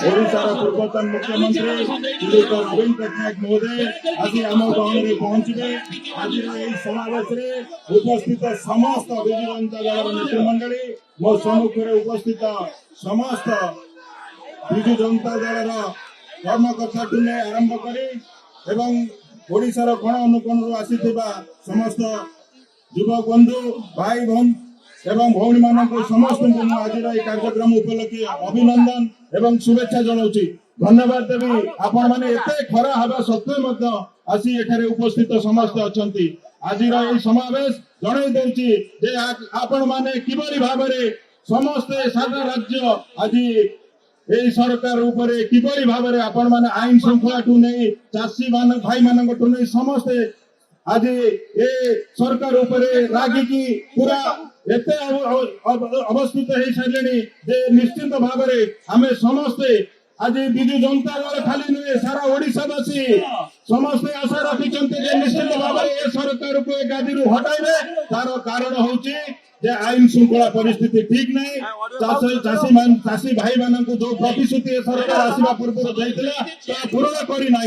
ओडिशार पूर्वतन मुख्यमंत्री श्रीयुत नवीन पट्टनायक महोदय आज आम गाँव में पहुंचे। आज समावेश उपस्थित समस्त विजु जनता दल नेतृमंडली मो सम्मुखें उपस्थित समस्त विजु जनता दल कर्मकर्ता ठू आरंभ कर ओडिशार कोण अनुकोण आसी समस्त युवक बंधु भाई बहन एवं भौणी मान समस्त आज कार्यक्रम उपलक्षे अभिनंदन एवं शुभेच्छा जनाऊँगी। धन्यवाद देवी आपण मैंने एत खरा हवा सत्वे आसी एठारे उपस्थित समस्त अच्छा आज समावेश जन दूसरी आपण मैंने किभली भाव समस्ते सारा राज्य आज यही सरकार उपरे किभली भाव आपण मैंने आईन श्रृंखला ठू नहीं चाषी मान भाई मान नहीं समस्ते आज ये सरकार उपरे रागिकी पूरा एते अवस्थित हो सारे निश्चित भाव आम समस्ते आज विजु जनता दल खाली नुहे सारा ओडिशावासी समस्ते आशा रखिंट निश्चित भाव ये सरकार को गादी हटाइबे। तार कारण हूँ आईन श्रृंखला परिस्थिति ठीक नहीं चाषी भाई मान जो प्रतिश्रुति सरकार आसवा पूर्व पूरण करना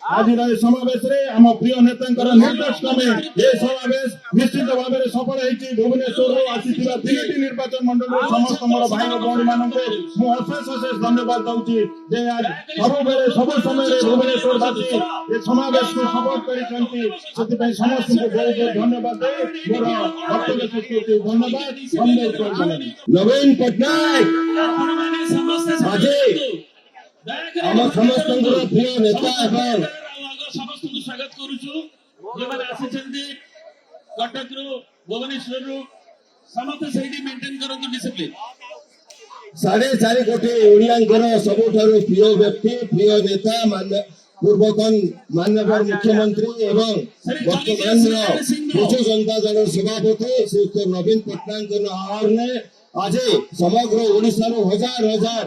आज समावेश आम प्रिय नेता निर्देश क्रमे ये समावेश निश्चित भाव में सफल होती। भुवनेश्वर आसीथिबा 3टी निर्वाचन मंडल समस्त मोर भाई भौणी मान अशेष अशेष धन्यवाद दूसरी आज सब समय भुवनेश्वरवासी ये समावेश को सफल कर समस्त को बहुत बहुत धन्यवाद दे धन्यवाद। नवीन पट्टनायक आज आम समस्त प्रिय नेता समस्त को स्वागत करुचु कटक रु भुवनेश्वर रु समस्त सही मेंटेन करंतु डिसिप्लिन 4.5 कोटी ओडियांकर सबुठारु प्रिय व्यक्ति प्रिय नेता पूर्वतन माननीय मुख्यमंत्री एवं वर्तमान विजु जनता दल सभापति श्री नवीन पट्टनायक आह्वान ने आज समग्र ओडिशा हजार हजार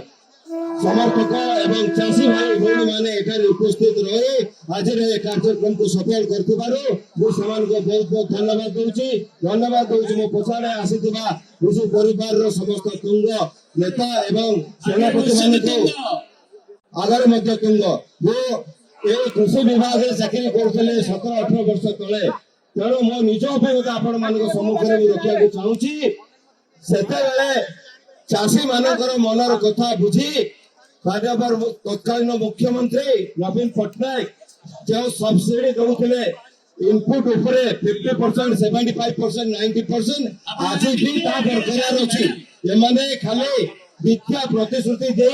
समर्थक एवं चाषी भाई भौणी मैंने एठारे उपस्थित रही आज कार्यक्रम को सफल कर बहुत बहुत धन्यवाद दूसरी मो पछाड़े आसीथिबा विजु परिवार समस्त तुंग नेता एवं सेनापति मान आगे तुंग वो ये कृषि विभाग चाकरी करते 17-18 वर्ष तले तेणु मो निज अभिज्ञता आपण मान सम्मुखें रखा चाहूँगी। से चाषी मानकर मनर कथा बुझी तत्कालीन मुख्यमंत्री नवीन पट्टनायक जो सब्सिडी दौले इनपुट उपरे 50%, 75%, 90% आज भी बरकरार अच्छी एमाने खाली मिथ्या प्रतिश्रुति दे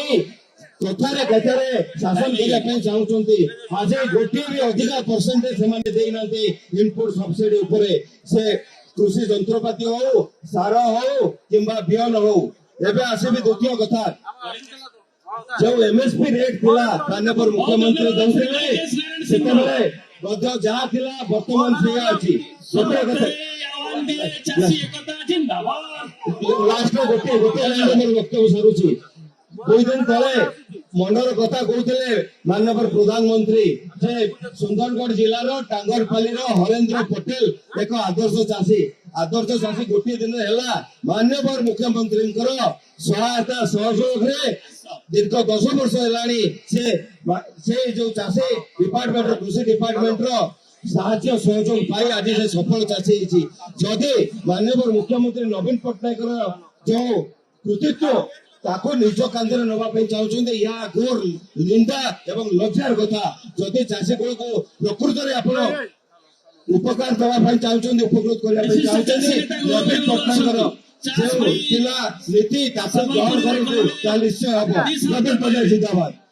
कथारे कथारे शासन करने चाहते आज गोटे भी अधिका परसेंटेज से इनपुट सब्सिडी उपरे से कृषि जंत्रपाति हो सार हो कि बिहन हो एवं आसबि द्वितीय कथा जो एमएसपी रेट थिला माननीय मुख्यमंत्री दौले जहाँ थिला वर्तमान से अच्छी लास्ट गोटे वक्तव्य सरुची 2 दिन तले मनर कथा कहते माननीय प्रधानमंत्री जे सुंदरगढ़ जिलार टांगरपाली हरेन्द्र पटेल एक आदर्श चाषी गोटे दिन है माननीय मुख्यमंत्री सहायता सहयोग दीर्घ 10 वर्ष है जो चाषी डिपार्टमेंट कृषि डिपार्टमेंट साहाय्य सहयोग पाई आज से सफल चाषी जदि माननीय मुख्यमंत्री नवीन पट्टनायक जो कृतित्व ताको निज कांधे नवाई चाहते या घोर निंदा एवं लज्जार कथा जदि चाषी को प्रकृत में उपकार दवाई चाहते उपकृत करने नवीन पट्टनायक जो नीति ग्रहण करूँ निश्चय हम नवीन पट्टनायक जिंदाबाद।